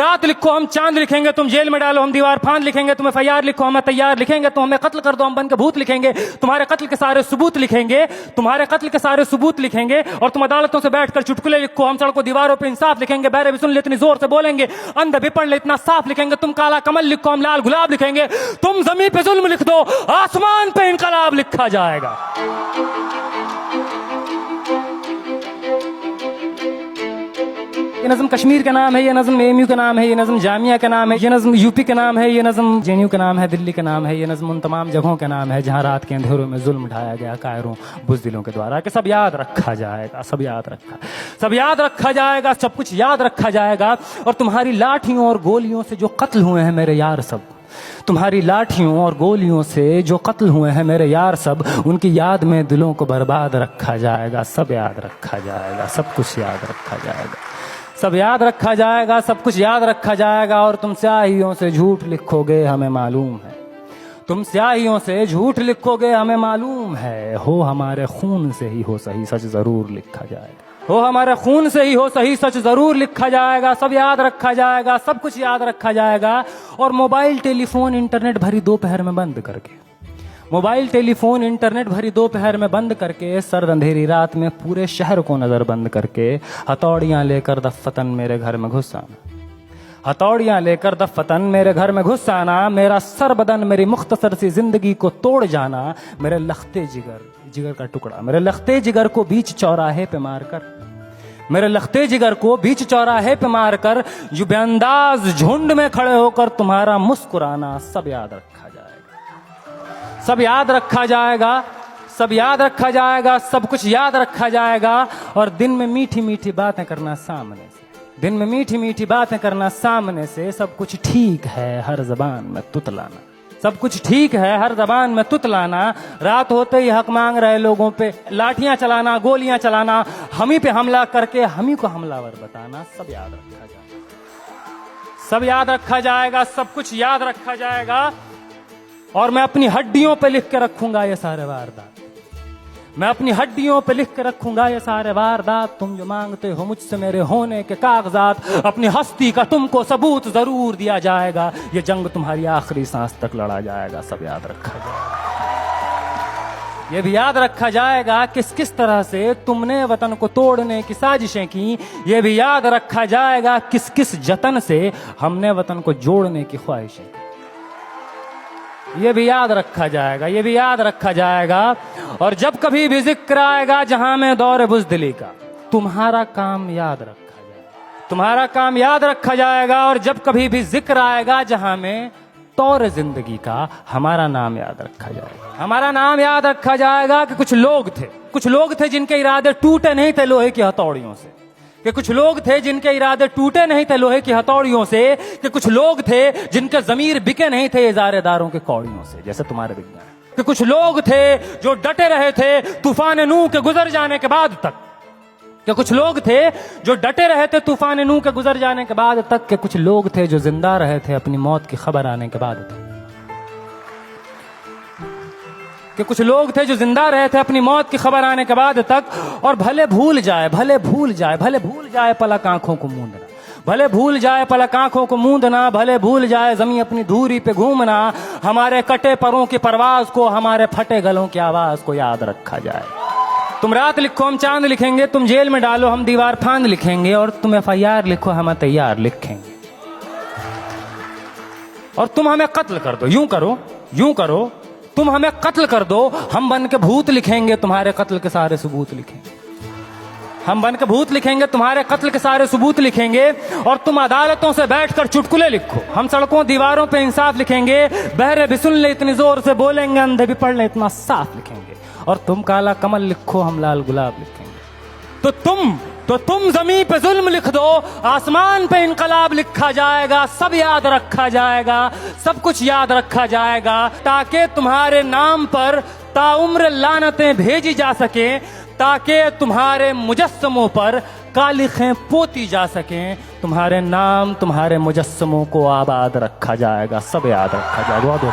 रात लिखो हम चांद लिखेंगे, तुम जेल में डालो हम दीवार फांद लिखेंगे, तुम FIR लिखो हमें तैयार लिखेंगे, तुम हमें कत्ल कर दो हम बन के भूत लिखेंगे, तुम्हारे कत्ल के सारे सबूत लिखेंगे, तुम्हारे कत्ल के सारे सबूत लिखेंगे। और तुम अदालतों से बैठकर चुटकुले लिखो, हम सड़कों दीवारों पे इंसाफ लिखेंगे, बहरे भी सुन ले इतनी जोर से बोलेंगे, अंधे भी पढ़ ले इतना साफ लिखेंगे, तुम काला कमल लिखो हम लाल गुलाब लिखेंगे, तुम जमीन पे जुल्म लिख दो आसमान पे इनकलाब लिखा जाएगा। ये नज़्म कश्मीर का नाम है, ये नज़्म AMU का नाम है, ये नज़्म जामिया का नाम है, ये नज़्म UP का नाम है, ये नज़्म JNU का नाम है, दिल्ली का नाम है, ये नज़्म उन तमाम जगहों का नाम है जहाँ रात के अंधेरों में जुल्म ढाया गया कायरों बुज़दिलों के द्वारा। कि सब याद रखा जाएगा, सब याद रखा जाएगा, सब कुछ याद रखा जाएगा। और तुम्हारी लाठियों और गोलियों से जो कत्ल हुए हैं मेरे यार सब, तुम्हारी लाठियों और गोलियों से जो कत्ल हुए हैं मेरे यार सब, उनकी याद में दिलों को बर्बाद रखा जाएगा। सब याद रखा जाएगा, सब कुछ याद रखा जाएगा, सब याद रखा जाएगा, सब कुछ याद रखा जाएगा। और तुम स्याहियों से झूठ लिखोगे हमें मालूम है, तुम स्याहियों से झूठ लिखोगे हमें मालूम है, हो हमारे खून से ही हो सही सच जरूर लिखा जाएगा, हो हमारे खून से ही हो सही सच जरूर लिखा जाएगा। सब याद रखा जाएगा, सब कुछ याद रखा जाएगा। और मोबाइल टेलीफोन इंटरनेट भरी दोपहर में बंद करके, मोबाइल टेलीफोन इंटरनेट भरी दोपहर में बंद करके, सर्द अंधेरी रात में पूरे शहर को नजर बंद करके, हथौड़ियां लेकर दफ्फतन मेरे घर में घुस आना, हथौड़ियां लेकर दफ्फतन मेरे घर में घुस आना, मेरा सर बदन मेरी मुख्तसर सी जिंदगी को तोड़ जाना, मेरे लखते जिगर का टुकड़ा, मेरे लखते जिगर को बीच चौराहे पे मारकर, मेरे लखते जिगर को बीच चौराहे पे मारकर, जो बेअंदाज झुंड में खड़े होकर तुम्हारा मुस्कुराना, सब याद रखा जाएगा, सब याद रखा जाएगा, सब याद रखा जाएगा, सब कुछ याद रखा जाएगा। और दिन में मीठी मीठी बातें करना सामने से, दिन में मीठी मीठी बातें करना सामने से, सब कुछ ठीक है हर जबान में तुतलाना, सब कुछ ठीक है हर जबान में तुतलाना, रात होते ही हक मांग रहे लोगों पे लाठियां चलाना, गोलियां चलाना, हम ही पे हमला करके हम ही को हमलावर बताना, सब याद रखा जाएगा, सब याद रखा जाएगा, सब कुछ याद रखा जाएगा। और मैं अपनी हड्डियों पे लिख के रखूंगा ये सारे वारदात, मैं अपनी हड्डियों पे लिख के रखूंगा ये सारे वारदात, तुम जो मांगते हो मुझसे मेरे होने के कागजात, अपनी हस्ती का तुमको सबूत जरूर दिया जाएगा, ये जंग तुम्हारी आखिरी सांस तक लड़ा जाएगा। सब याद रखा जाएगा, ये भी याद रखा जाएगा किस किस तरह से तुमने वतन को तोड़ने की साजिशें की, ये भी याद रखा जाएगा किस किस जतन से हमने वतन को जोड़ने की ख्वाहिशें की, ये भी याद रखा जाएगा, ये भी याद रखा जाएगा। और जब कभी भी जिक्र आएगा जहां में दौर बुज़दिली का, तुम्हारा काम याद रखा जाएगा, तुम्हारा काम याद रखा जाएगा। और जब कभी भी जिक्र आएगा जहां में तौर जिंदगी का, हमारा नाम याद रखा जाएगा, हमारा नाम याद रखा जाएगा। कि कुछ लोग थे जिनके इरादे टूटे नहीं थे लोहे की हथौड़ियों से, कि कुछ लोग थे जिनके इरादे टूटे नहीं थे लोहे की हथौड़ियों से, कि कुछ लोग थे जिनके जमीर बिके नहीं थे इजारेदारों के कौड़ियों से, जैसे तुम्हारे विज्ञान। कि कुछ लोग थे जो डटे रहे थे तूफान नूह के गुजर जाने के बाद तक, कि कुछ लोग थे जो डटे रहे थे तूफान नूह के गुजर जाने के बाद तक, के कुछ लोग थे जो जिंदा रहे थे अपनी मौत की खबर आने के बाद तक, कि कुछ लोग थे जो जिंदा रहे थे अपनी मौत की खबर आने के बाद तक। और भले भूल जाए पलक आंखों को मूंदना, भले भूल जाए पलक आंखों को मूंदना, भले भूल जाए जमीन अपनी धूरी पे घूमना, हमारे कटे परों की परवाज को, हमारे फटे गलों की आवाज को याद रखा जाए। तुम रात लिखो हम चांद लिखेंगे, तुम जेल में डालो हम दीवार फांद लिखेंगे, और तुम FIR लिखो हम तैयार लिखेंगे। और तुम हमें कत्ल कर दो, यूं करो तुम हमें कत्ल कर दो, हम बन के भूत लिखेंगे, तुम्हारे कत्ल के सारे सबूत लिखेंगे, हम बन के भूत लिखेंगे, तुम्हारे कत्ल के सारे सबूत लिखेंगे। और तुम अदालतों से बैठकर चुटकुले लिखो, हम सड़कों दीवारों पे इंसाफ लिखेंगे, बहरे भी सुन ले इतनी जोर से बोलेंगे, अंधे भी पढ़ ले इतना साफ लिखेंगे। और तुम काला कमल लिखो हम लाल गुलाब लिखेंगे। तो तुम जमीन पे जुल्म लिख दो, आसमान पे इनकलाब लिखा जाएगा। सब याद रखा जाएगा, सब कुछ याद रखा जाएगा, ताकि तुम्हारे नाम पर ताउम्र लानतें भेजी जा सके, ताकि तुम्हारे मुजस्समों पर कालिखें पोती जा सकें, तुम्हारे नाम तुम्हारे मुजस्समों को आबाद रखा जाएगा। सब याद रखा जाएगा। बहुत